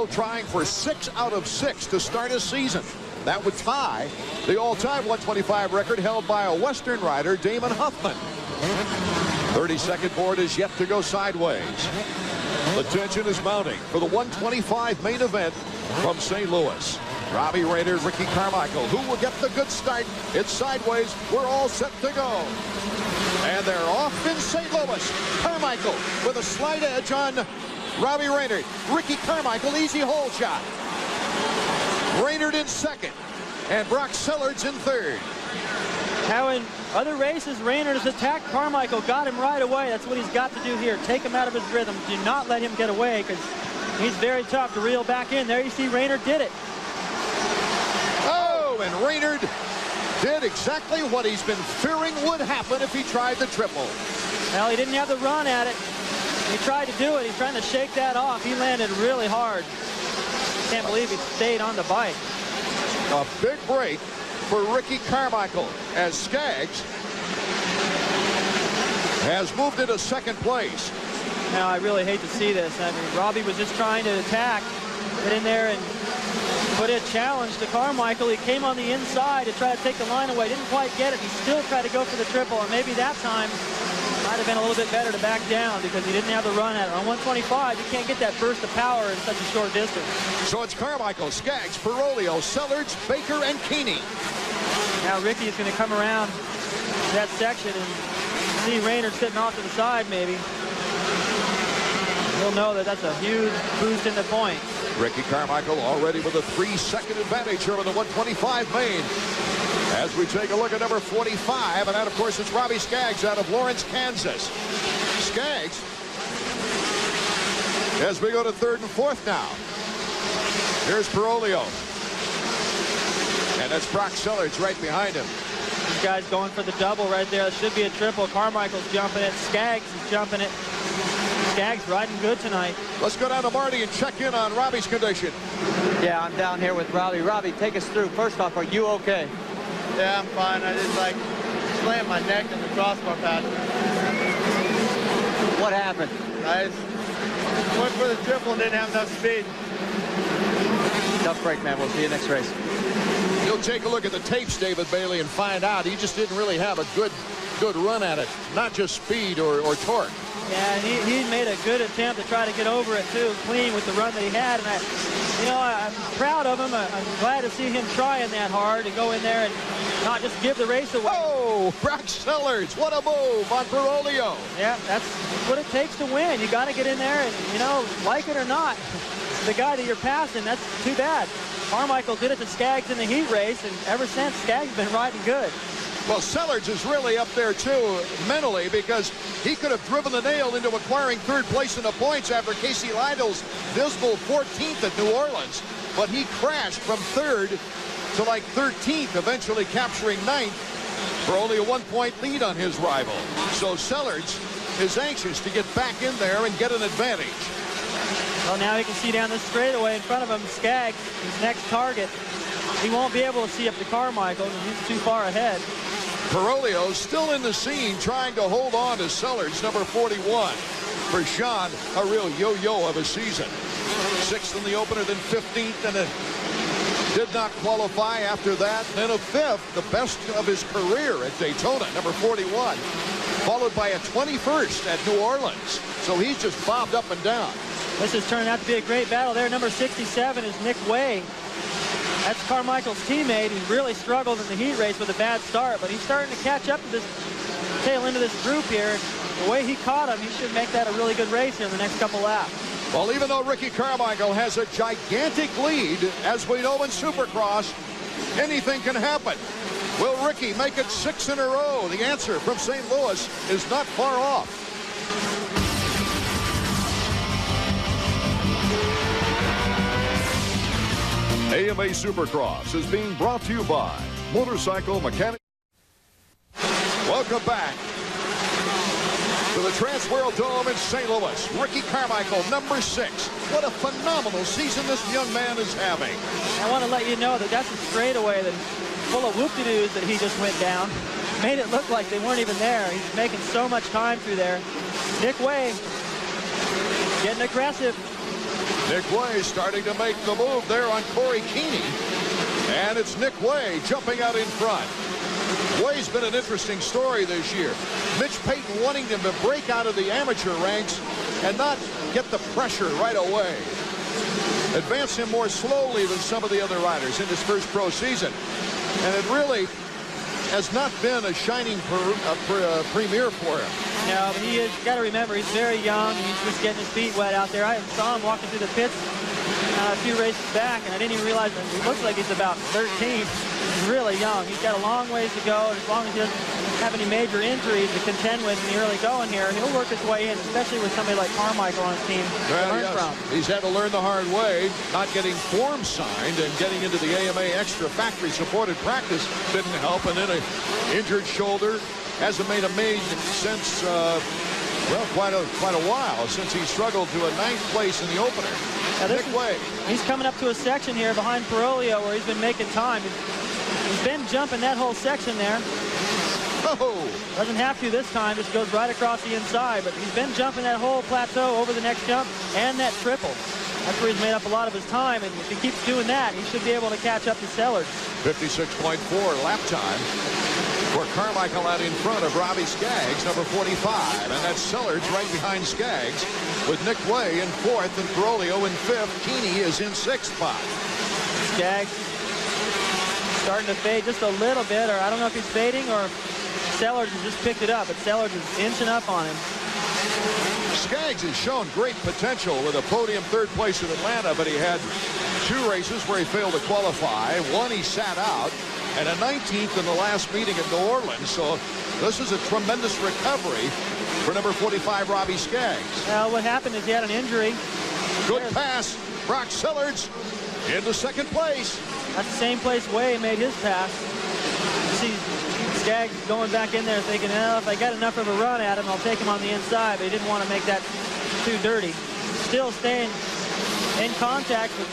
Trying for 6 out of 6 to start a season. That would tie the all-time 125 record held by a Western rider, Damon Huffman. 32nd board is yet to go sideways. The tension is mounting for the 125 main event from St. Louis. Robbie Rayner, Ricky Carmichael. Who will get the good start? It's sideways. We're all set to go. And they're off in St. Louis. Carmichael with a slight edge on Robbie Rayner. Ricky Carmichael, easy hole shot. Rayner in second. And Brock Sellards in third. Now in other races, Rayner has attacked Carmichael, got him right away. That's what he's got to do here. Take him out of his rhythm. Do not let him get away because he's very tough to reel back in. There you see Rayner did it. Oh, and Rayner did exactly what he's been fearing would happen if he tried the triple. Well, he didn't have the run at it. He tried to do it. He's trying to shake that off. He landed really hard. Can't believe he stayed on the bike. A big break for Ricky Carmichael as Skaggs has moved into second place. Now, I really hate to see this. I mean, Robbie was just trying to attack, get in there and put a challenge to Carmichael. He came on the inside to try to take the line away. Didn't quite get it. He still tried to go for the triple, and maybe that time might have been a little bit better to back down because he didn't have the run at it. On 125, you can't get that burst of power in such a short distance. So it's Carmichael, Skaggs, Perolio, Sellards, Baker, and Keeney. Now Ricky is going to come around that section and see Rayner sitting off to the side maybe. He'll know that that's a huge boost in the point. Ricky Carmichael already with a 3-second advantage here in the 125 main. As we take a look at number 45, and that, of course, is Robbie Skaggs out of Lawrence, Kansas. Skaggs, as we go to third and fourth now. Here's Perolio. And that's Brock Sellards right behind him. These guys going for the double right there. It should be a triple. Carmichael's jumping it. Skaggs is jumping it. Skaggs riding good tonight. Let's go down to Marty and check in on Robbie's condition. Yeah, I'm down here with Robbie. Robbie, take us through. First off, are you okay? Yeah, I'm fine. I just slammed my neck in the crossbar pad. What happened? I just went for the triple and didn't have enough speed. Tough break, man. We'll see you next race. You'll take a look at the tapes, David Bailey, and find out he just didn't really have a good run at it. Not just speed or torque. Yeah, and he made a good attempt to try to get over it too, clean with the run that he had. And I'm proud of him. I'm glad to see him trying that hard to go in there and not just give the race away. Oh, Brock Sellards, what a move on Perolio. Yeah, that's what it takes to win. You got to get in there and, like it or not, the guy that you're passing, that's too bad. Carmichael did it to Skaggs in the heat race, and ever since, Skaggs has been riding good. Well, Sellards is really up there, too, mentally, because he could have driven the nail into acquiring third place in the points after Casey Lytle's dismal 14th at New Orleans. But he crashed from third to like 13th, eventually capturing ninth for only a 1-point lead on his rival. So Sellards is anxious to get back in there and get an advantage. Well, now you can see down this straightaway in front of him, Skaggs, his next target. He won't be able to see up to Carmichael because he's too far ahead. Perolio still in the scene trying to hold on to Sellards, number 41. For Sean, a real yo-yo of a season. 6th in the opener, then 15th, and it did not qualify after that. Then a 5th, the best of his career at Daytona, number 41. Followed by a 21st at New Orleans. So he's just bobbed up and down. This has turned out to be a great battle there. Number 67 is Nick Way. That's Carmichael's teammate who really struggled in the heat race with a bad start, but he's starting to catch up to this tail end of this group here. The way he caught him, he should make that a really good race here in the next couple laps. Well, even though Ricky Carmichael has a gigantic lead, as we know in Supercross, anything can happen. Will Ricky make it 6 in a row? The answer from St. Louis is not far off. AMA Supercross is being brought to you by Motorcycle Mechanic. Welcome back to the Transworld Dome in St. Louis. Ricky Carmichael, number 6. What a phenomenal season this young man is having. I want to let you know that that's a straightaway that's full of whoop-de-doos that he just went down. Made it look like they weren't even there. He's making so much time through there. Nick Way getting aggressive. Nick Way starting to make the move there on Corey Keeney. And it's Nick Way jumping out in front. Way's been an interesting story this year. Mitch Payton wanting him to break out of the amateur ranks and not get the pressure right away. Advance him more slowly than some of the other riders in his first pro season. And it really has not been a shining premiere for him. No, but you got to remember, he's very young. He's just getting his feet wet out there. I saw him walking through the pits a few races back, and I didn't even realize that he looks like he's about 13. He's really young. He's got a long ways to go, and as long as he doesn't have any major injuries to contend with in the early going here, he'll work his way in, especially with somebody like Carmichael on his team to learn from. He's had to learn the hard way. Not getting form signed and getting into the AMA extra factory supported practice didn't help, and then an injured shoulder. Hasn't made a maid since well, quite a while since he struggled to a 9th place in the opener. Nick Way. He's coming up to a section here behind Parolio where he's been making time. He's been jumping that whole section there. Oh. Doesn't have to this time, just goes right across the inside, but he's been jumping that whole plateau over the next jump and that triple. That's where he's made up a lot of his time, and if he keeps doing that, he should be able to catch up to Sellers. 56.4 lap time for Carmichael out in front of Robbie Skaggs, number 45. And that's Sellers right behind Skaggs with Nick Way in 4th and Parolio in 5th. Keeney is in 6th spot. Skaggs starting to fade just a little bit, or I don't know if he's fading or if Sellers has just picked it up, but Sellers is inching up on him. Skaggs has shown great potential with a podium 3rd place in Atlanta, but he had 2 races where he failed to qualify. 1 he sat out, and a 19th in the last meeting in New Orleans. So this is a tremendous recovery for number 45, Robbie Skaggs. Well, what happened is he had an injury. Good pass. Brock Sellers into 2nd place. That's the same place Way made his pass. You see Skaggs going back in there thinking, oh, if I got enough of a run at him, I'll take him on the inside, but he didn't want to make that too dirty. Still staying in contact with